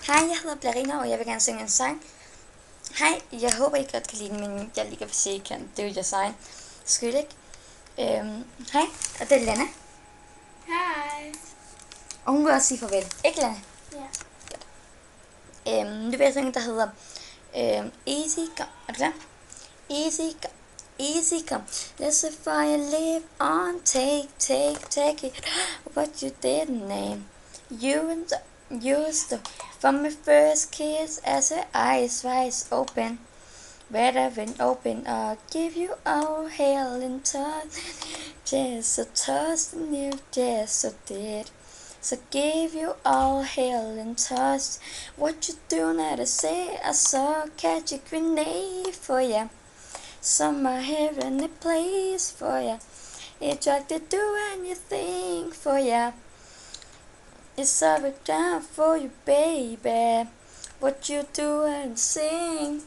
Hej, jeg hedder Blarina, og jeg vil gerne synge en sang. Hej, jeg håber, I godt kan lide den, men jeg lige kan se, I kan. Det er jo jeres egen skyld, ikke? Hej, og det er Lana. Hej. Og hun vil også sige farvel. Ikke, Lana? Ja. Nu vil jeg synge, der hedder Easy Come. Er du klar? Easy come, easy come. Let's fire live on. Take it. What you didn't name. You stole from my first kiss as her eyes wide open. Better when open, I'll give you all hell and toss. Just so tossed and you just so did. So give you all hell and toss. What you do now to say? I saw catch a grenade for ya. Some are heavenly place for ya. It tried to do anything for ya. It's all down for you, baby. What you do and sing.